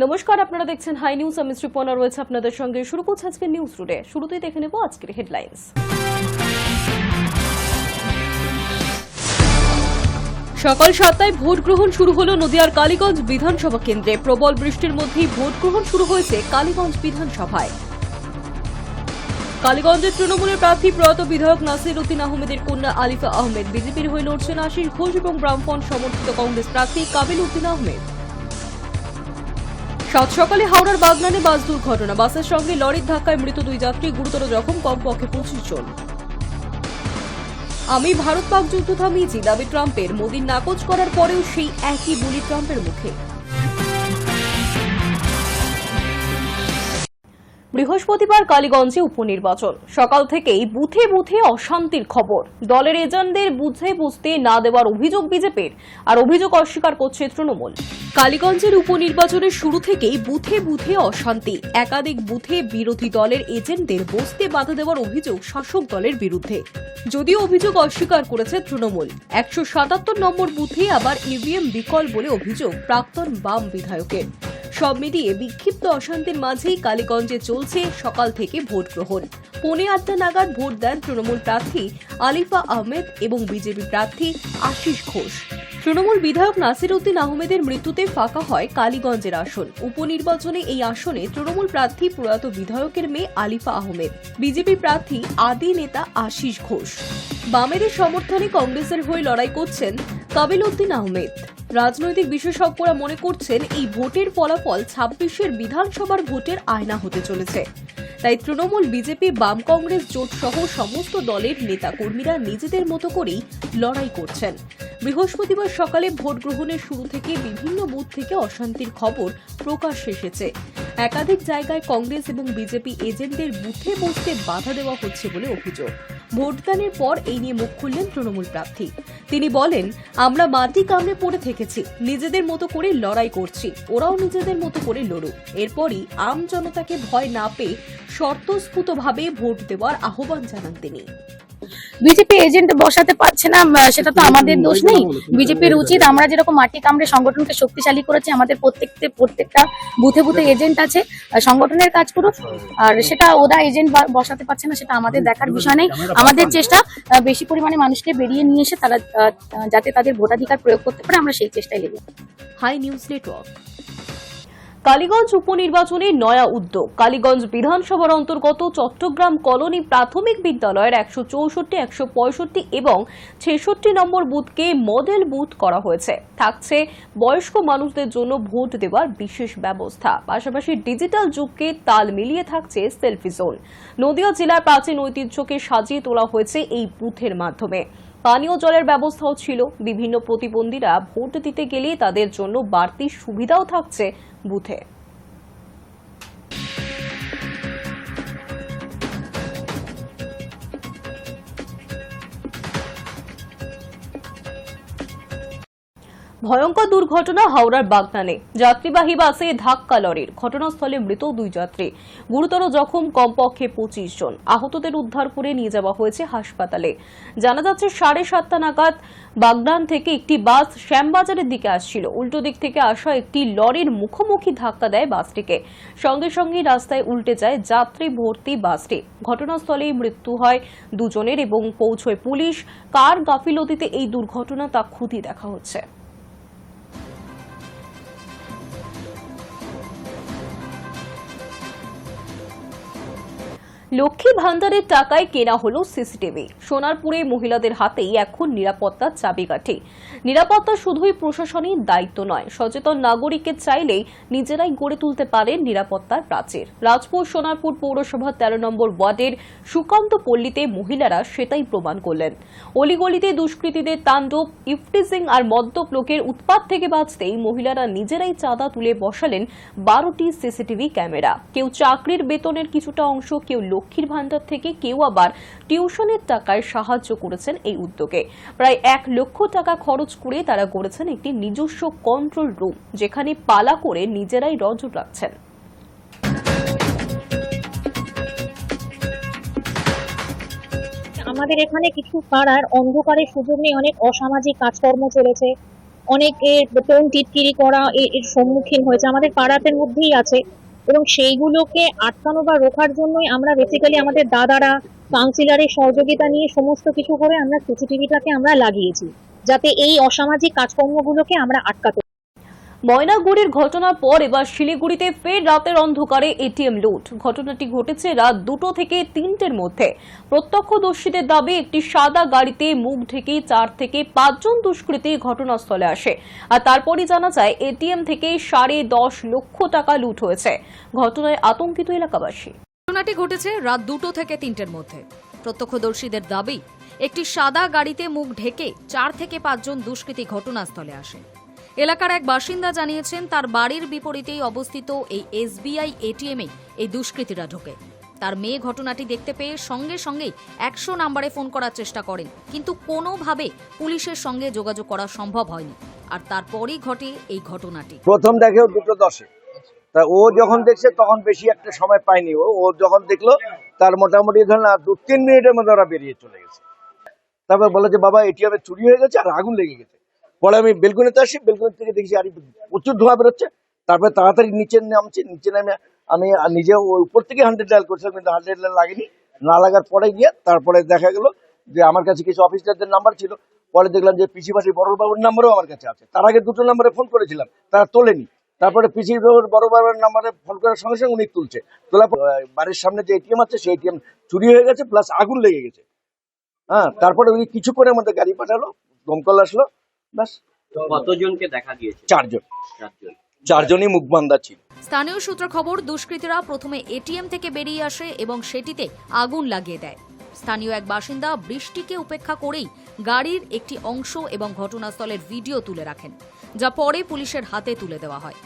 নমস্কার, আপনারা দেখছেন হাই নিউজ। আমি শ্রীপর্ণা রয়েছে আপনাদের সঙ্গে। শুরু করছে আজকের নিউজ টুডে। শুরুতেই দেখে নেব আজকের হেডলাইন্স। সকাল 7টায় ভোট গ্রহণ শুরু হলো নদিয়ার কালীগঞ্জ বিধানসভা কেন্দ্রে। প্রবল বৃষ্টির মধ্যেই ভোট গ্রহণ শুরু হয়েছে কালীগঞ্জ বিধানসভায়। কালীগঞ্জের তৃণমূলের প্রার্থী প্রয়াত বিধায়ক নাসির উদ্দিন আহমেদের কন্যা আলিফা আহমেদ। বিজেপির হয়ে লড়ছেন আশিস ঘোষ এবং বামফ্রন্ট সমর্থিত কংগ্রেস প্রার্থী কাবিল উদ্দিন আহমেদ। সাত সকালে হাওড়ার বাগনানে বাস দুর্ঘটনা। বাসের সঙ্গে লরির ধাক্কায় মৃত দুই যাত্রী, গুরুতর জখম কমপক্ষে 25 জন। আমি ভারত পাক যুদ্ধ থামিয়েছি দাবি ট্রাম্পের। মোদির নাকচ করার পরেও সেই একই বুলি ট্রাম্পের মুখে। বৃহস্পতিবার কালীগঞ্জে উপনির্বাচন। সকাল থেকেই বুথে বুথে অশান্তির খবর। দলের এজেন্টদের বুঝে বুঝতে না দেওয়ার অভিযোগ বিজেপির, আর অভিযোগ অস্বীকার করছে তৃণমূল। কালীগঞ্জের উপনির্বাচনের শুরু থেকেই বুথে বুথে অশান্তি। একাধিক বুথে বিরোধী দলের এজেন্টদের বসতে বাধা দেওয়ার অভিযোগ শাসক দলের বিরুদ্ধে, যদিও অভিযোগ অস্বীকার করেছে তৃণমূল। 177 নম্বর বুথে আবার ইভিএম বিকল বলে অভিযোগ প্রাক্তন বাম বিধায়কের। সব মিলিয়ে বিক্ষিপ্ত অশান্তির মাঝেই কালীগঞ্জে চলছে সকাল থেকে ভোট গ্রহণ। 8:45 নাগাদ ভোট দেন তৃণমূল প্রার্থী আলিফা আহমেদ এবং বিজেপি প্রার্থী আশিস ঘোষ। তৃণমূল বিধায়ক নাসির উদ্দিন আহমেদের মৃত্যুতে ফাঁকা হয় কালীগঞ্জের আসন। উপনির্বাচনে এই আসনে তৃণমূল প্রার্থী প্রয়াত বিধায়কের মেয়ে আলিফা আহমেদ, বিজেপি প্রার্থী আদি নেতা আশিস ঘোষ। বামেদের সমর্থনে কংগ্রেসের হয়ে লড়াই করছেন কাবিল উদ্দিন আহমেদ। রাজনৈতিক বিশেষজ্ঞরা মনে করছেন এই ভোটের ফলাফল 26-এর বিধানসভার ভোটের আয়না হতে চলেছে। তাই তৃণমূল, বিজেপি, বাম কংগ্রেস জোট সহ সমস্ত দলের নেতাকর্মীরা নিজেদের মতো করেই লড়াই করছেন। বৃহস্পতিবার সকালে ভোট গ্রহণের শুরু থেকে বিভিন্ন বুথ থেকে অশান্তির খবর প্রকাশ্যে এসেছে। একাধিক জায়গায় কংগ্রেস এবং বিজেপি এজেন্টদের বুথে বসতে বাধা দেওয়া হচ্ছে বলে অভিযোগ। ভোটদানের পর এই নিয়ে মুখ খুললেন তৃণমূল প্রার্থী। তিনি বলেন, আমরা মাটি কামড়ে পড়ে থেকেছি, নিজেদের মতো করে লড়াই করছি, ওরাও নিজেদের মতো করে লড়ুক। এরপরই আম জনতাকে ভয় না পেয়ে স্বতঃস্ফূর্তভাবে ভোট দেওয়ার আহ্বান জানান তিনি। বিজেপি এজেন্ট বসাতে পারছে না, সেটা তো আমাদের দোষ নেই। বিজেপির উচিত, আমরা যেরকম মাটি কামড়ে সংগঠনকে শক্তিশালী করেছি, আমাদের প্রত্যেকটা বুথে বুথে এজেন্ট আছে, সংগঠনের কাজ করুক। আর সেটা ওরা এজেন্ট বসাতে পারছে না, সেটা আমাদের দেখার বিষয় নেই। আমাদের চেষ্টা বেশি পরিমাণে মানুষকে বেরিয়ে নিয়ে এসে তারা যাতে তাদের ভোটাধিকার প্রয়োগ করতে পারে, আমরা সেই চেষ্টায় লেগে। High news network. কালীগঞ্জ উপনির্বাচনে নয়া উদ্যোগ। কালীগঞ্জ বিধানসভার অন্তর্গত চট্টগ্রাম কলোনি প্রাথমিক বিদ্যালয়ের 164, 165 এবং 66 নম্বর বুথকে মডেল বুথ করা হয়েছে। থাকছে বয়স্ক মানুষদের জন্য ভোট দেওয়ার বিশেষ ব্যবস্থা। পাশাপাশি ডিজিটাল যুগকে তাল মিলিয়ে থাকছে সেলফি জোন। নদিয়া জেলার প্রাচীন ঐতিহ্যকে সাজিয়ে তোলা হয়েছে এই বুথের মাধ্যমে। পানীয় জলের ব্যবস্থাও ছিল। বিভিন্ন প্রতিবন্ধীরা ভোট দিতে গেলে তাদের জন্য বাড়তি সুবিধাও থাকছে বুথে। ভয়ঙ্কর দুর্ঘটনা হাওড়ার বাগনানে। যাত্রীবাহী বাসে ধাক্কা লরির। ঘটনাস্থলে মৃত দুই যাত্রী, গুরুতর জখম কমপক্ষে 25 জন। আহতদের উদ্ধার করে নিয়ে যাওয়া হয়েছে হাসপাতালে। জানা যাচ্ছে 7:30 নাগাদ বাগনান থেকে একটি বাস শ্যামবাজারের দিকে আসছিল। উল্টো দিক থেকে আসা একটি লরির মুখোমুখি ধাক্কা দেয় বাসটিকে। সঙ্গে সঙ্গে রাস্তায় উল্টে যায় যাত্রী ভর্তি বাসটি। ঘটনাস্থলেই মৃত্যু হয় দুজনের এবং পৌঁছয় পুলিশ। কার গাফিলতিতে এই দুর্ঘটনা তা খতিয়ে দেখা হচ্ছে। লক্ষ্মী ভান্ডারের টাকায় কেনা হলো সিসিটিভি। সোনারপুরে মহিলাদের হাতেই এখন নিরাপত্তার চাবিকাঠি। নিরাপত্তা শুধুই প্রশাসনের দায়িত্ব নয়, সচেতন নাগরিকের চাইলেই নিজেরাই গড়ে তুলতে পারেন নিরাপত্তার প্রাচীর। রাজপুর সোনারপুর পৌরসভার 13 নম্বর ওয়ার্ডের সুকান্ত পল্লীতে মহিলারা সেটাই প্রমাণ করলেন। অলিগলিতে দুষ্কৃতীদের তাণ্ডব, ইফটিজিং আর মদ্যপ লোকের উৎপাত থেকে বাঁচতেই মহিলারা নিজেরাই চাঁদা তুলে বসালেন 12টি সিসিটিভি ক্যামেরা। কেউ চাকরির বেতনের কিছুটা অংশ, কেউ লক্ষ্মীর ভান্ডার থেকে, কেউ আবার টিউশনের টাকায় সাহায্য করেছেন এই উদ্যোগে। প্রায় 1 লক্ষ টাকা খরচ করে তারা গড়েছেন একটি নিজস্ব কন্ট্রোল রুম, যেখানে পালা করে নিজেরাই নজর রাখছেন। আমাদের এখানে কিছু পাড়ার অন্ধকারের সুযোগ নিয়ে অনেক অসামাজিক কাজকর্ম চলেছে। অনেকে টোন টিটকিরি করা এর সম্মুখীন হয়েছে, আমাদের পাড়াতের মধ্যেই আছে। এবং সেইগুলোকে আটকানো বা রোখার জন্যই আমরা বেসিক্যালি আমাদের দাদারা কাউন্সিলরের সহযোগিতা নিয়ে সমস্ত কিছু করে আমরা সিসিটিভিটাকে আমরা লাগিয়েছি, যাতে এই অসামাজিক কাজকর্মগুলোকে আমরা আটকাতে। ময়নাগুড়ির ঘটনার পর এবার শিলিগুড়িতে ফের রাতের অন্ধকারে এটিএম লুট। ঘটনাটি ঘটেছে রাত 2টো থেকে 3টের মধ্যে। প্রত্যক্ষদর্শীদের দাবি একটি সাদা গাড়িতে মুখ ঢেকে 4 থেকে 5 জন দুষ্কৃতী ঘটনাস্থলে আসে, আর তারপরই জানা যায় এটিএম থেকে 10.5 লক্ষ টাকা লুট হয়েছে। ঘটনায় আতঙ্কিত এলাকাবাসী। ঘটনাটি ঘটেছে রাত 2টো থেকে 3টের মধ্যে। প্রত্যক্ষদর্শীদের দাবি একটি সাদা গাড়িতে মুখ ঢেকে 4 থেকে 5 জন দুষ্কৃতী ঘটনাস্থলে আসে। এলাকার এক বাসিন্দা জানিয়েছেন তার বাড়ির বিপরীতেই অবস্থিত এই এসবিআই এটিএমে এই দুষ্কৃতীরা ঢোকে। তার মেয়ে ঘটনাটি দেখতে পেয়ে সঙ্গে সঙ্গেই 100 নম্বরে ফোন করার চেষ্টা করেন, কিন্তু কোনোভাবে পুলিশের সঙ্গে যোগাযোগ করা সম্ভব হয়নি। আর তারপরই ঘটে এই ঘটনাটি। প্রথম দেখে 2:10 তা ও যখন দেখছে তখন বেশি একটা সময় পায়নি। ও যখন দেখলো তার মোটামুটি ধর না 2-3 মিনিটের মধ্যে ওরা বেরিয়ে চলে গেছে। তারপর বলে যে বাবা এটিএমে চুরি হয়ে গেছে আর আগুন লেগে গেছে। পরে আমি বেলকনিতে আসি, বেলকনি থেকে দেখছি আর প্রচুর ধোঁয়া বেরোচ্ছে। তারপরে তাড়াতাড়ি নিচে নামছি, নিচে নামে আমি নিজে উপর থেকে 100 ডায়াল করছিলাম, কিন্তু 100 ডায়াল লাগেনি। না লাগার পরে গিয়ে তারপরে দেখা গেল যে আমার কাছে কিছু অফিসারদের নাম্বার ছিল। পরে দেখলাম যে পিসিপাশি বড়বাবুর নাম্বারও আমার কাছে আছে। তার আগে 2টো নাম্বারে ফোন করেছিলাম, তারা তোলেনি। তারপরে পিসিবাবুর বড়বাবুর নাম্বারে ফোন করার সঙ্গে সঙ্গে উনি তুলছে। তোলা বাড়ির সামনে যে এটিএম আছে সেই এটিএম চুরি হয়ে গেছে, প্লাস আগুন লেগে গেছে। হ্যাঁ, তারপরে উনি কিছুক্ষণের মধ্যে গাড়ি পাঠালো, দমকল আসলো, ব্যাস। কতজনকে দেখা গিয়েছে? 4 জন। 4 জনই মুখবান্ধা ছিল। স্থানীয় সূত্রে খবর, দুষ্কৃতীরা প্রথমে এটিএম থেকে বেরিয়ে আসে এবং সেটিতে আগুন লাগিয়ে দেয়। স্থানীয় এক বাসিন্দা বৃষ্টিকে উপেক্ষা করেই গাড়ির একটি অংশ এবং ঘটনাস্থলের ভিডিও তুলে রাখেন, যা পরে পুলিশের হাতে তুলে দেওয়া হয়।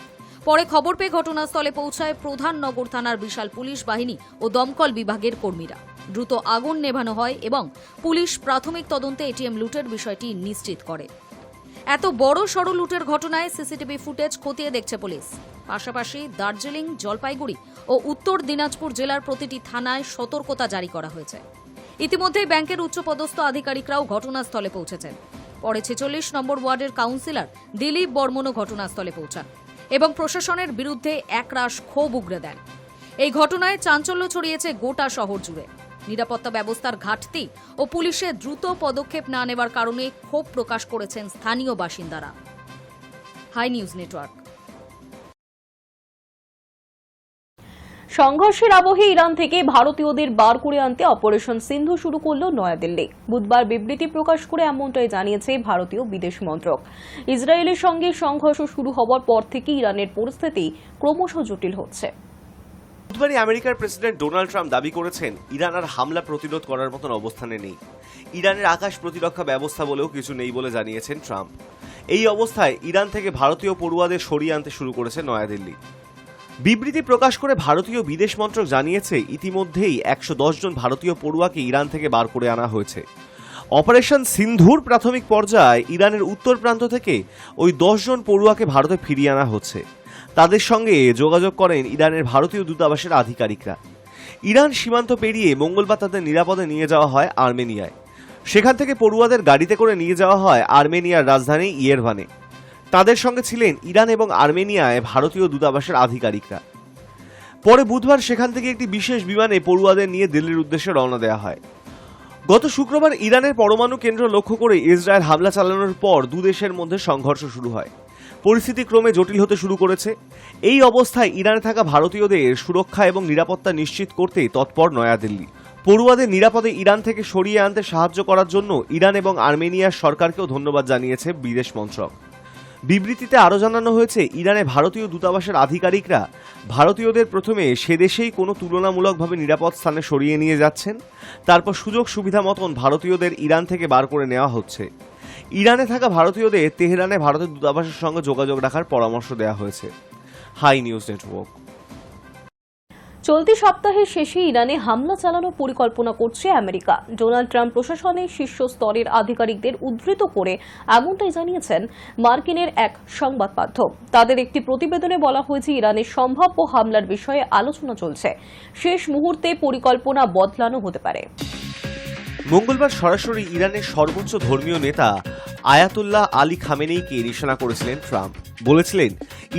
পরে খবর পেয়ে ঘটনাস্থলে পৌঁছায় প্রধান নগর থানার বিশাল পুলিশ বাহিনী ও দমকল বিভাগের কর্মীরা। দ্রুত আগুন নেভানো হয় এবং পুলিশ প্রাথমিক তদন্তে এটিএম লুটের বিষয়টি নিশ্চিত করে। এত বড় সড় লুটের ঘটনায় সিসিটিভি ফুটেজ খতিয়ে দেখছে পুলিশ। পাশাপাশি দার্জিলিং, জলপাইগুড়ি ও উত্তর দিনাজপুর জেলার প্রতিটি থানায় সতর্কতা জারি করা হয়েছে। ইতিমধ্যেই ব্যাংকের উচ্চপদস্থ আধিকারিকরাও ঘটনাস্থলে পৌঁছেছেন। পরে 46 নম্বর ওয়ার্ডের কাউন্সিলর দিলীপ বর্মনও ঘটনাস্থলে পৌঁছান এবং প্রশাসনের বিরুদ্ধে একরাশ ক্ষোভ উগরে দেন। এই ঘটনায় চাঞ্চল্য ছড়িয়েছে গোটা শহর জুড়ে। নিরাপত্তা ব্যবস্থার ঘাটতি ও পুলিশের দ্রুত পদক্ষেপ না নেবার কারণে ক্ষোভ প্রকাশ করেছেন স্থানীয় বাসিন্দারা। Hi news Network. সংঘর্ষের আবহে ইরান থেকে ভারতীয়দের বার করে আনতে অপারেশন সিন্ধু শুরু করল নয়াদিল্লি। বুধবার বিবৃতি প্রকাশ করে এমনটাই জানিয়েছে ভারতীয় বিদেশ মন্ত্রক। ইসরায়েলের সঙ্গে সংঘর্ষ শুরু হওয়ার পর থেকে ইরানের পরিস্থিতি ক্রমশ জটিল হচ্ছে। বুধবারই আমেরিকার প্রেসিডেন্ট ডোনাল্ড ট্রাম্প দাবি করেছেন ইরান আর হামলা প্রতিরোধ করার মতন অবস্থানে নেই। ইরানের আকাশ প্রতিরক্ষা ব্যবস্থা বলেও কিছু নেই বলে জানিয়েছেন ট্রাম্প। এই অবস্থায় ইরান থেকে ভারতীয় পড়ুয়াদের সরিয়ে আনতে শুরু করেছে নয়াদিল্লি। বিবৃতি প্রকাশ করে ভারতীয় বিদেশ মন্ত্রক জানিয়েছে ইতিমধ্যেই 110 জন ভারতীয় পড়ুয়াকে ইরান থেকে বার করে আনা হয়েছে। অপারেশন সিন্ধুর প্রাথমিক পর্যায়ে ইরানের উত্তর প্রান্ত থেকে ওই 10 জন পড়ুয়াকে ভারতে ফিরিয়ে আনা হচ্ছে। তাদের সঙ্গে যোগাযোগ করেন ইরানের ভারতীয় দূতাবাসের আধিকারিকরা। ইরান সীমান্ত পেরিয়ে মঙ্গলবার তাদের নিরাপদে নিয়ে যাওয়া হয় আর্মেনিয়ায়। সেখান থেকে পড়ুয়াদের গাড়িতে করে নিয়ে যাওয়া হয় আর্মেনিয়ার রাজধানী ইয়েরভানে। তাদের সঙ্গে ছিলেন ইরান এবং আর্মেনিয়ায় ভারতীয় দূতাবাসের আধিকারিকরা। পরে বুধবার সেখান থেকে একটি বিশেষ বিমানে পড়ুয়াদের নিয়ে দিল্লির উদ্দেশ্যে রওনা দেওয়া হয়। গত শুক্রবার ইরানের পরমাণু কেন্দ্র লক্ষ্য করে ইসরায়েল হামলা চালানোর পর দুদেশের মধ্যে সংঘর্ষ শুরু হয়। পরিস্থিতি ক্রমে জটিল হতে শুরু করেছে। এই অবস্থায় ইরানে থাকা ভারতীয়দের সুরক্ষা এবং নিরাপত্তা নিশ্চিত করতে তৎপর নয়াদিল্লি। পড়ুয়াদের নিরাপদে ইরান থেকে সরিয়ে আনতে সাহায্য করার জন্য ইরান এবং আর্মেনিয়ার সরকারকেও ধন্যবাদ জানিয়েছে বিদেশ মন্ত্রক। বিবৃতিতে আরও জানানো হয়েছে ইরানে ভারতীয় দূতাবাসের আধিকারিকরা ভারতীয়দের প্রথমে সে দেশেই কোনো তুলনামূলকভাবে নিরাপদ স্থানে সরিয়ে নিয়ে যাচ্ছেন, তারপর সুযোগ সুবিধা মতন ভারতীয়দের ইরান থেকে বার করে নেওয়া হচ্ছে। ইরানে থাকা ভারতীয়দের তেহরানে ভারতের দূতাবাসের সঙ্গে যোগাযোগ রাখার পরামর্শ দেওয়া হয়েছে। Hi news Network. চলতি সপ্তাহের শেষে ইরানে হামলা চালানোর পরিকল্পনা করছে আমেরিকা। ডোনাল্ড ট্রাম্প প্রশাসনের শীর্ষ স্তরের আধিকারিকদের উদ্ধৃত করে এমনটাই জানিয়েছেন মার্কিনের এক সংবাদ মাধ্যম। তাদের একটি প্রতিবেদনে বলা হয়েছে ইরানের সম্ভাব্য হামলার বিষয়ে আলোচনা চলছে। শেষ মুহূর্তে পরিকল্পনা বদলানো হতে পারে। মঙ্গলবার সরাসরি ইরানের সর্বোচ্চ ধর্মীয় নেতা আয়াতুল্লাহ আলী খামেনেইকে নিশানা করেছিলেন ট্রাম্প। বলেছিলেন,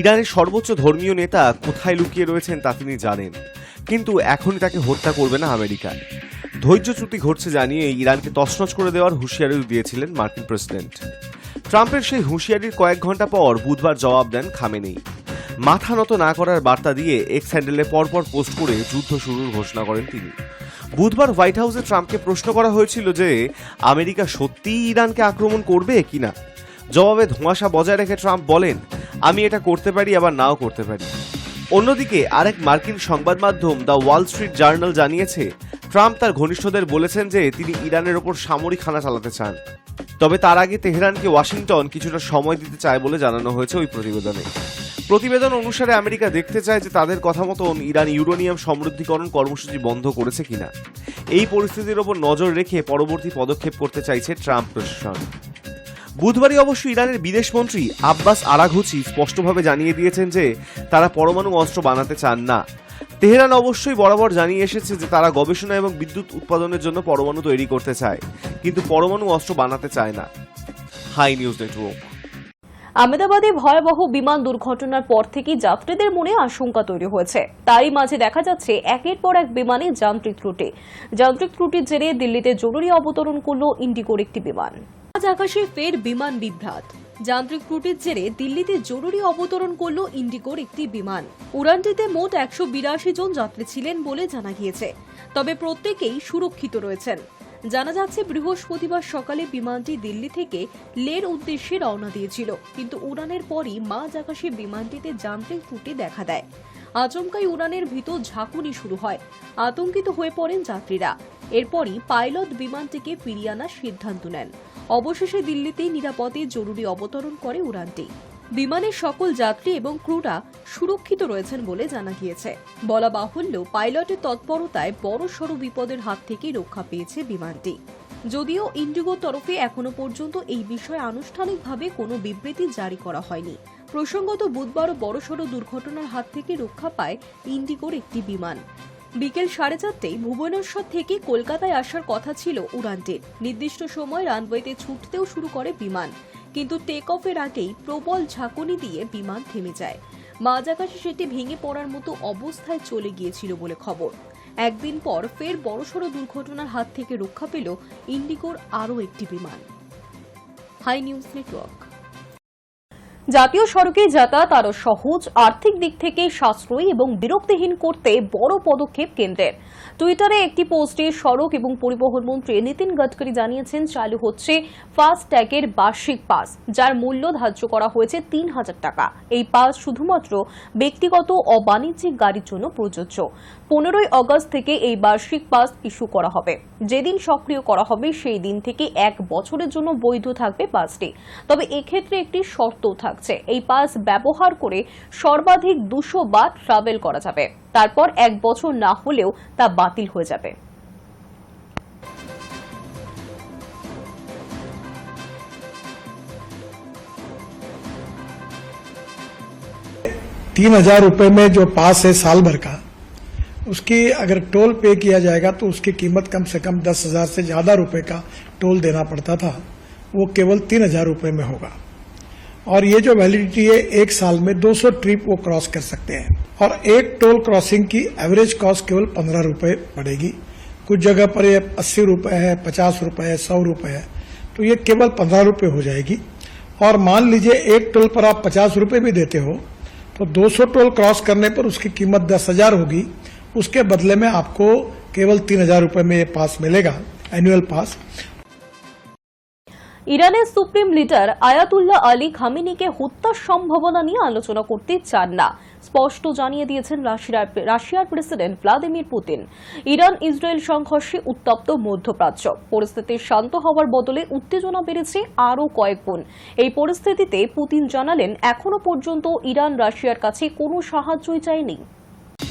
ইরানের সর্বোচ্চ ধর্মীয় নেতা কোথায় লুকিয়ে রয়েছেন তা তিনি জানেন, কিন্তু এখনই তাকে হত্যা করবে না আমেরিকা। ধৈর্যচ্যুতি ঘটছে জানিয়ে ইরানকে তছনছ করে দেওয়ার হুঁশিয়ারিও দিয়েছিলেন মার্কিন প্রেসিডেন্ট। ট্রাম্পের সেই হুঁশিয়ারির কয়েক ঘন্টা পর বুধবার জবাব দেন খামেনেই। মাথা নত না করার বার্তা দিয়ে এক্স হ্যান্ডেলে পরপর পোস্ট করে যুদ্ধ শুরুর ঘোষণা করেন তিনি। বুধবার হোয়াইট হাউসে ট্রাম্পকে প্রশ্ন করা হয়েছিল যে আমেরিকা সত্যিই ইরানকে আক্রমণ করবে কিনা। জবাবে ধোঁয়াশা বজায় রেখে ট্রাম্প বলেন, আমি এটা করতে পারি আবার নাও করতে পারি। অন্যদিকে আরেক মার্কিন সংবাদ মাধ্যম দ্য ওয়াল স্ট্রিট জার্নাল জানিয়েছে, ট্রাম্প তার ঘনিষ্ঠদের বলেছেন যে তিনি ইরানের ওপর সামরিক হানা চালাতে চান। তবে তার আগে তেহরানকে ওয়াশিংটন কিছুটা সময় দিতে চায় বলে জানানো হয়েছে ওই প্রতিবেদনে। প্রতিবেদন অনুসারে আমেরিকা দেখতে চায় যে তাদের কথা মতন ইরান ইউরেনিয়াম সমৃদ্ধিকরণ কর্মসূচি বন্ধ করেছে কিনা। এই পরিস্থিতির ওপর নজর রেখে পরবর্তী পদক্ষেপ করতে চাইছে ট্রাম্প প্রশাসন। বুধবারই অবশ্য ইরানের বিদেশমন্ত্রী আব্বাস আরাঘচি স্পষ্টভাবে জানিয়ে দিয়েছেন যে তারা পরমাণু অস্ত্র বানাতে চান না। তেহরান অবশ্যই বরাবর জানিয়ে এসেছে যে তারা গবেষণা এবং বিদ্যুৎ উৎপাদনের জন্য পরমাণু তৈরি করতে চায়, কিন্তু পরমাণু অস্ত্র বানাতে চায় না। High news network. আহমেদাবাদে ভয়াবহ বিমান দুর্ঘটনার পর থেকে যাত্রীদের মনে আশঙ্কা তৈরি হয়েছে। তারই মাঝে দেখা যাচ্ছে একের পর এক বিমানে যান্ত্রিক ত্রুটির জেরে দিল্লিতে জরুরি অবতরণ করল ইন্ডিগোর একটি বিমান। আজ আকাশে ফের বিমান বিভ্রাট। যান্ত্রিক ত্রুটির জেরে দিল্লিতে জরুরি অবতরণ করল ইন্ডিগোর একটি বিমান। উড়ানটিতে মোট 182 জন যাত্রী ছিলেন বলে জানা গিয়েছে, তবে প্রত্যেকেই সুরক্ষিত রয়েছেন। জানা যাচ্ছে বৃহস্পতিবার সকালে বিমানটি দিল্লি থেকে লের উদ্দেশ্যে রওনা দিয়েছিল, কিন্তু উড়ানের পরই মাঝ আকাশে বিমানটিতে যান্ত্রিক ত্রুটি দেখা দেয়। আচমকাই উড়ানের ভিতর ঝাঁকুনি শুরু হয়। আতঙ্কিত হয়ে পড়েন যাত্রীরা। এরপরই পাইলট বিমানটিকে ফিরিয়ে আনার সিদ্ধান্ত নেন। অবশেষে দিল্লিতেই নিরাপদে জরুরি অবতরণ করে উড়ানটি। বিমানের সকল যাত্রী এবং ক্রুরা সুরক্ষিত রয়েছেন বলে জানা গিয়েছে। বলা বাহুল্য, পাইলটের তৎপরতায় বড়সড় বিপদের হাত থেকে রক্ষা পেয়েছে বিমানটি। যদিও ইন্ডিগোর তরফে এখনো পর্যন্ত এই বিষয়ে আনুষ্ঠানিকভাবে কোনো বিবৃতি জারি করা হয়নি। প্রসঙ্গত, বুধবারও বড়সড় দুর্ঘটনার হাত থেকে রক্ষা পায় ইন্ডিগোর একটি বিমান। বিকেল 4:30টায় ভুবনেশ্বর থেকে কলকাতায় আসার কথা ছিল উড়ানটির। নির্দিষ্ট সময় রানওয়েতে ছুটতেও শুরু করে বিমান, কিন্তু টেক অফের আগেই প্রবল ঝাঁকুনি দিয়ে বিমান থেমে যায়। মাঝ আকাশে সেটি ভেঙে পড়ার মতো অবস্থায় চলে গিয়েছিল বলে খবর। একদিন পর ফের বড়সড় দুর্ঘটনার হাত থেকে রক্ষা পেল ইন্ডিগোর আরও একটি বিমান। Hi news Network. জাতীয় সড়কে যাতায়াত আরও সহজ, আর্থিক দিক থেকে সাশ্রয়ী এবং বিরক্তিহীন করতে বড় পদক্ষেপ কেন্দ্রের। টুইটারে একটি পোস্টে সড়ক এবং পরিবহন মন্ত্রী নীতিন গডকরি জানিয়েছেন, চালু হচ্ছে ফাস্ট ট্যাগের বার্ষিক পাস, যার মূল্য ধার্য করা হয়েছে 3000 টাকা। এই পাস শুধুমাত্র ব্যক্তিগত ও বাণিজ্যিক গাড়ির জন্য প্রযোজ্য। 15ই আগস্ট থেকে এই বার্ষিক পাস ইস্যু করা হবে। যেদিন সক্রিয় করা হবে সেই দিন থেকে 1 বছরের জন্য বৈধ থাকবে পাসটি। তবে এক্ষেত্রে একটি শর্তও থাকছে, এই পাস ব্যবহার করে সর্বাধিক 200 বার ট্রাভেল করা যাবে। তারপর 1 বছর না হলেও তা বাতিল হয়ে যাবে। 3000 रुपए में जो पास है साल भर का, उसकी अगर टोल पे किया जाएगा तो उसकी कीमत कम से कम 10,000 से ज्यादा रुपए का टोल देना पड़ता था, वो केवल 3000 रुपए में होगा। और ये जो वैलिडिटी है 1 साल में 200 ट्रिप वो क्रॉस कर सकते हैं। और एक टोल क्रॉसिंग की एवरेज कॉस्ट केवल 15 रुपए पड़ेगी। कुछ जगह पर ये 80 रुपए है, 50 रुपए है, 100 रुपए है, तो ये केवल 15 रुपए हो जाएगी। और मान लीजिए एक टोल पर आप 50 रुपए भी देते हो तो 200 टोल क्रॉस करने पर उसकी कीमत 10,000 होगी। उसके बदले में आपको केवल 3000 रुपए में ये पास मिलेगा, एनुअल पास। ইরানের সুপ্রিম লিডার আয়াতুল্লাহ আলী খামেনিকে হত্যার সম্ভাবনা নিয়ে আলোচনা করতে চান না, স্পষ্ট জানিয়ে দিয়েছেন রাশিয়ার president Vladimir Putin. Iran Israel সংঘর্ষে উত্তপ্ত মধ্যপ্রাচ্য, পরিস্থিতি শান্ত হওয়ার বদলে উত্তেজনা বেড়েছে আরও কয়েক গুণ। এই পরিস্থিতিতে পুতিন জানালেন, এখনো পর্যন্ত ইরান রাশিয়ার কাছে কোনো সাহায্যই চায়নি।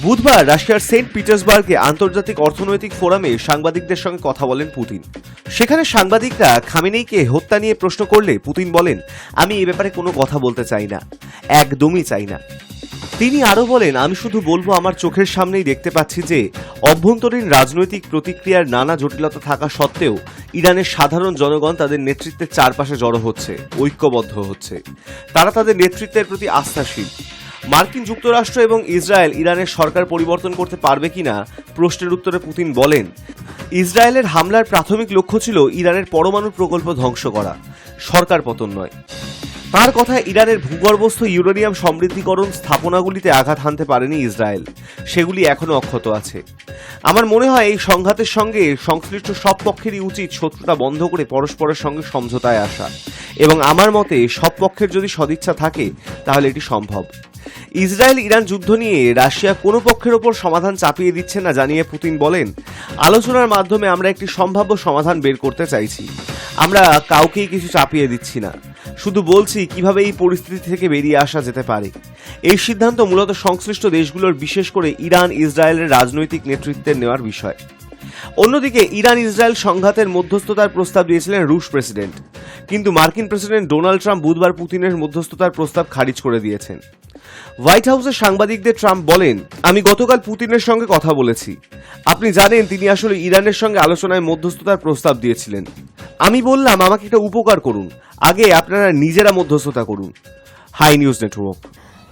বুধবার রাশিয়ার সেন্ট পিটার্সবার্গে আন্তর্জাতিক অর্থনৈতিক ফোরামে সাংবাদিকদের সঙ্গে কথা বলেন পুতিন। সেখানে সাংবাদিকরা খামেনেইকে হত্যা নিয়ে প্রশ্ন করলে পুতিন বলেন, আমি এ ব্যাপারে কোনো কথা বলতে চাই না, একদমই চাই না। তিনি আরো বলেন, আমি শুধু বলবো আমার চোখের সামনেই দেখতে পাচ্ছি যে অভ্যন্তরীণ রাজনৈতিক প্রতিক্রিয়ার নানা জটিলতা থাকা সত্ত্বেও ইরানের সাধারণ জনগণ তাদের নেতৃত্বের চারপাশে জড়ো হচ্ছে, ঐক্যবদ্ধ হচ্ছে। তারা তাদের নেতৃত্বের প্রতি আস্থাশীল। মার্কিন যুক্তরাষ্ট্র এবং ইসরায়েল ইরানের সরকার পরিবর্তন করতে পারবে কিনা প্রশ্নের উত্তরে পুতিন বলেন, ইসরায়েলের হামলার প্রাথমিক লক্ষ্য ছিল ইরানের পরমাণু প্রকল্প ধ্বংস করা, সরকার পতন নয়। তার কথায় ইরানের ভূগর্ভস্থ ইউরেনিয়াম সমৃদ্ধিকরণ স্থাপনাগুলিতে আঘাত হানতে পারেনি ইসরায়েল, সেগুলি এখনো অক্ষত আছে। আমার মনে হয় এই সংঘাতের সঙ্গে সংশ্লিষ্ট সব পক্ষেরই উচিত শত্রুতা বন্ধ করে পরস্পরের সঙ্গে সমঝোতায় আসা, এবং আমার মতে সব পক্ষের যদি সদিচ্ছা থাকে তাহলে এটি সম্ভব। ইসরায়েল ইরান যুদ্ধ নিয়ে রাশিয়া কোনো পক্ষের ওপর সমাধান চাপিয়ে দিচ্ছে না জানিয়ে পুতিন বলেন, আলোচনার মাধ্যমে আমরা একটি সম্ভাব্য সমাধান বের করতে চাইছি। আমরা কাউকেই কিছু চাপিয়ে দিচ্ছি না, শুধু বলছি কিভাবে এই পরিস্থিতি থেকে বেরিয়ে আসা যেতে পারে। এই সিদ্ধান্ত মূলত সংশ্লিষ্ট দেশগুলোর, বিশেষ করে ইরান ইসরায়েলের রাজনৈতিক নেতৃত্বের নেওয়ার বিষয়। অন্যদিকে ইরান ইসরায়েল সংঘাতের মধ্যস্থতার প্রস্তাব দিয়েছিলেন রুশ প্রেসিডেন্ট, কিন্তু মার্কিন প্রেসিডেন্ট ডোনাল্ড ট্রাম্প বুধবার পুতিনের মধ্যস্থতার প্রস্তাব খারিজ করে দিয়েছেন। হোয়াইট হাউসের সাংবাদিকদের ট্রাম্প বলেন, আমি গতকাল পুতিনের সঙ্গে কথা বলেছি। আপনি জানেন তিনি আসলে ইরানের সঙ্গে আলোচনায় মধ্যস্থতার প্রস্তাব দিয়েছিলেন। আমি বললাম, আমাকে একটা উপকার করুন, আগে আপনারা নিজেরা মধ্যস্থতা করুন। Hi news Network.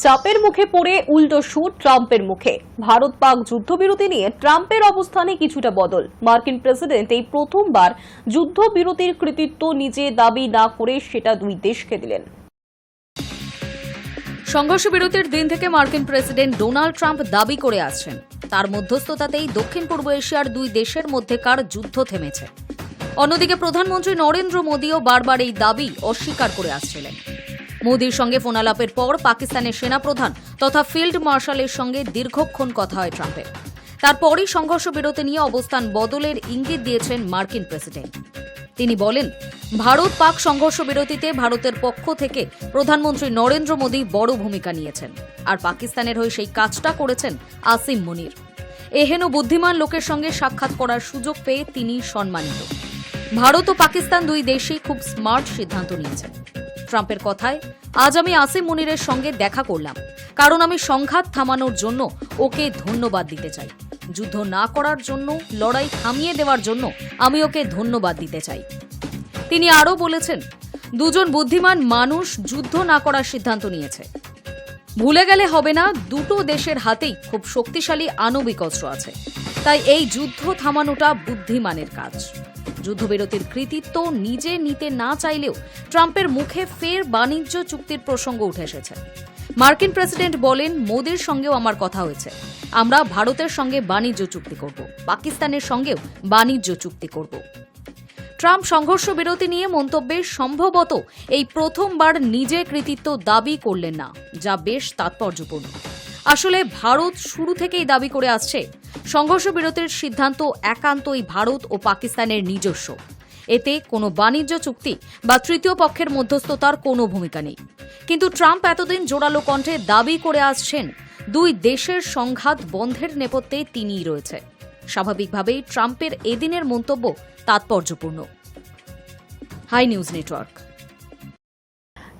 চাপের মুখে পড়ে উল্টো সুর ট্রাম্পের মুখে। ভারত পাক যুদ্ধবিরতি নিয়ে ট্রাম্পের অবস্থানে কিছুটা বদল। মার্কিন প্রেসিডেন্ট এই প্রথমবার যুদ্ধবিরতির কৃতিত্ব নিজে দাবি না করে সেটা দুই দেশকে দিলেন। সংঘর্ষ বিরতির দিন থেকে মার্কিন প্রেসিডেন্ট ডোনাল্ড ট্রাম্প দাবি করে আসছেন তার মধ্যস্থতাতেই দক্ষিণ পূর্ব এশিয়ার দুই দেশের মধ্যেকার যুদ্ধ থেমেছে। অন্যদিকে প্রধানমন্ত্রী নরেন্দ্র মোদীও বারবার এই দাবি অস্বীকার করে আসছিলেন। মোদীর সঙ্গে ফোনালাপের পর পাকিস্তানের সেনাপ্রধান তথা ফিল্ড মার্শালের সঙ্গে দীর্ঘক্ষণ কথা হয় ট্রাম্পের। তারপরই সংঘর্ষ বিরতি নিয়ে অবস্থান বদলের ইঙ্গিত দিয়েছেন মার্কিন প্রেসিডেন্ট। তিনি বলেন, ভারত পাক সংঘর্ষ বিরতিতে ভারতের পক্ষ থেকে প্রধানমন্ত্রী নরেন্দ্র মোদী বড় ভূমিকা নিয়েছেন, আর পাকিস্তানের হয়ে সেই কাজটা করেছেন আসিম মুনির। এহেন বুদ্ধিমান লোকের সঙ্গে সাক্ষাৎ করার সুযোগ পেয়ে তিনি সম্মানিত। ভারত ও পাকিস্তান দুই দেশই খুব স্মার্ট সিদ্ধান্ত নিয়েছেন। ট্রাম্পের কথায়, আজ আমি আসিম মুনিরের সঙ্গে দেখা করলাম, কারণ আমি সংঘাত থামানোর জন্য ওকে ধন্যবাদ দিতে চাই। যুদ্ধ না করার জন্য, লড়াই থামিয়ে দেওয়ার জন্য আমি ওকে ধন্যবাদ দিতে চাই। তিনি আরও বলেছেন, দুজন বুদ্ধিমান মানুষ যুদ্ধ না করার সিদ্ধান্ত নিয়েছে। ভুলে গেলে হবে না, দুটো দেশের হাতেই খুব শক্তিশালী আণবিক অস্ত্র আছে, তাই এই যুদ্ধ থামানোটা বুদ্ধিমানের কাজ। যুদ্ধবিরতির কৃতিত্ব নিজে নিতে না চাইলেও ট্রাম্পের মুখে ফের বাণিজ্য চুক্তির প্রসঙ্গ উঠে এসেছে। মার্কিন প্রেসিডেন্ট বলেন, মোদির সঙ্গেও আমার কথা হয়েছে। আমরা ভারতের সঙ্গে বাণিজ্য চুক্তি করব, পাকিস্তানের সঙ্গেও বাণিজ্য চুক্তি করব। ট্রাম্প সংঘর্ষ বিরতি নিয়ে মন্তব্যে সম্ভবত এই প্রথমবার নিজে কৃতিত্ব দাবি করলেন না, যা বেশ তাৎপর্যপূর্ণ। আসলে ভারত শুরু থেকেই দাবি করে আসছে সংঘর্ষ বিরতির সিদ্ধান্ত একান্তই ভারত ও পাকিস্তানের নিজস্ব। এতে কোনো বাণিজ্য চুক্তি বা তৃতীয় পক্ষের মধ্যস্থতার কোনো ভূমিকা নেই। কিন্তু ট্রাম্প এতদিন জোরালো কণ্ঠে দাবি করে আসছেন দুই দেশের সংঘাত বন্ধের নেপথ্যে তিনিই রয়েছে। স্বাভাবিকভাবেই ট্রাম্পের এদিনের মন্তব্য তাৎপর্যপূর্ণ। Hi news Network.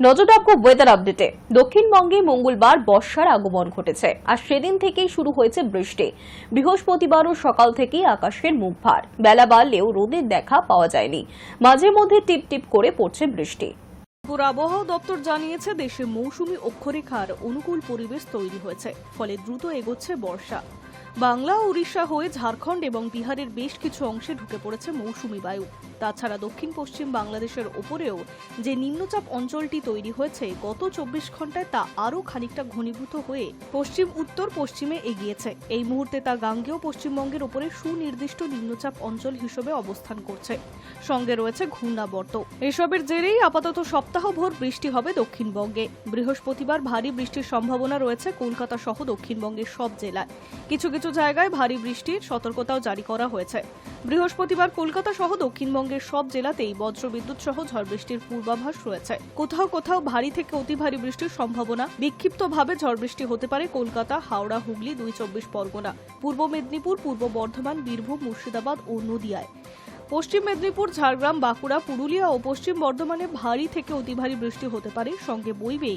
নজর রাখবো ওয়েদার আপডেটে। দক্ষিণবঙ্গে মঙ্গলবার বর্ষার আগমন ঘটেছে, আর সেদিন থেকেই শুরু হয়েছে বৃষ্টি। বৃহস্পতিবারও সকাল থেকেই আকাশের মুখ ভার। বেলা বাড়লেও রোদের দেখা পাওয়া যায়নি, মাঝে মধ্যে টিপ টিপ করে পড়ছে বৃষ্টি। আবহাওয়া দপ্তর জানিয়েছে, দেশে মৌসুমী অক্ষরেখার অনুকূল পরিবেশ তৈরি হয়েছে, ফলে দ্রুত এগোচ্ছে বর্ষা। বাংলা, উড়িষ্যা হয়ে ঝাড়খণ্ড এবং বিহারের বেশ কিছু অংশে ঢুকে পড়েছে মৌসুমী বায়ু। তাছাড়া দক্ষিণ পশ্চিম বাংলাদেশের ওপরেও যে নিম্নচাপ অঞ্চলটি তৈরি হয়েছে, গত 24 ঘন্টায় তা আরও খানিকটা ঘনীভূত হয়ে পশ্চিম উত্তর পশ্চিমে এগিয়েছে। এই মুহূর্তে তা গাঙ্গেয় পশ্চিমবঙ্গের ওপরে সুনির্দিষ্ট নিম্নচাপ অঞ্চল হিসেবে অবস্থান করছে, সঙ্গে রয়েছে ঘূর্ণাবর্ত। এসবের জেরেই আপাতত সপ্তাহভর বৃষ্টি হবে দক্ষিণবঙ্গে। বৃহস্পতিবার ভারী বৃষ্টির সম্ভাবনা রয়েছে কলকাতা সহ দক্ষিণবঙ্গের সব জেলায়। কিছু কিছু জায়গায় ভারী বৃষ্টির সতর্কতাও জারি করা হয়েছে। বৃহস্পতিবার কলকাতা সহ দক্ষিণবঙ্গের সব জেলাতেই বজ্রবিদ্যুৎ সহ ঝড় বৃষ্টির পূর্বাভাস রয়েছে। কোথাও কোথাও ভারী থেকে অতি ভারী বৃষ্টির সম্ভাবনা। বিক্ষিপ্তভাবে ঝড় বৃষ্টি হতে পারে কলকাতা, হাওড়া, হুগলি, 24 পরগনা, পূর্ব মেদিনীপুর, পূর্ব বর্ধমান, বীরভূম, মুর্শিদাবাদ ও নদিয়ায়। পশ্চিম মেদিনীপুর, ঝাড়গ্রাম, বাঁকুড়া, পুরুলিয়া ও পশ্চিম বর্ধমানে ভারী থেকে অতি ভারী বৃষ্টি হতে পারে, সঙ্গে বইবে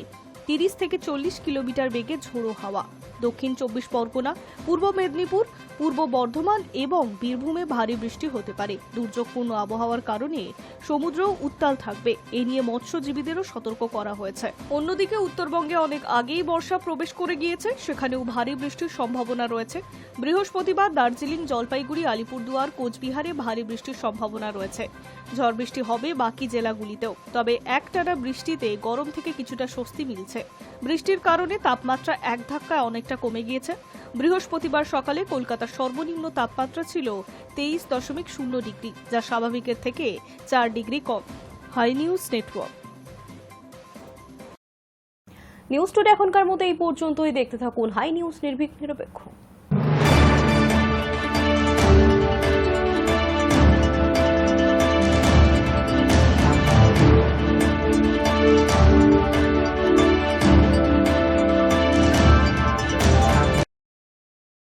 30 থেকে 40 কিলোমিটার বেগে ঝোড়ো হাওয়া। দক্ষিণ 24 পরগনা, পূর্ব মেদিনীপুর, পূর্ব বর্ধমান এবং বীরভূমে ভারী বৃষ্টি হতে পারে। দুর্যোগপূর্ণ আবহাওয়ার কারণে সমুদ্রও উত্তাল থাকবে, এ নিয়ে মৎস্যজীবীদেরও সতর্ক করা হয়েছে। অন্যদিকে উত্তরবঙ্গে অনেক আগেই বর্ষা প্রবেশ করে গিয়েছে, সেখানেও ভারী বৃষ্টির সম্ভাবনা রয়েছে। বৃহস্পতিবার দার্জিলিং, জলপাইগুড়ি, আলিপুরদুয়ার, কোচবিহারে ভারী বৃষ্টির সম্ভাবনা রয়েছে। ঝড় বৃষ্টি হবে বাকি জেলাগুলিতেও, তবে একটানা বৃষ্টিতে গরম থেকে কিছুটা স্বস্তি মিলছে। বৃষ্টির কারণে তাপমাত্রা এক ধাক্কায় অনেকটা কমে গিয়েছে। বৃহস্পতিবার সকালে কলকাতার সর্বনিম্ন তাপমাত্রা ছিল 23.0 ডিগ্রি, যা স্বাভাবিকের থেকে 4 ডিগ্রি কম। Hi news network. News today এখনকার মতো এই পর্যন্তই। দেখতে থাকুন হাই নিউজ, নির্ভীক নিরপেক্ষ।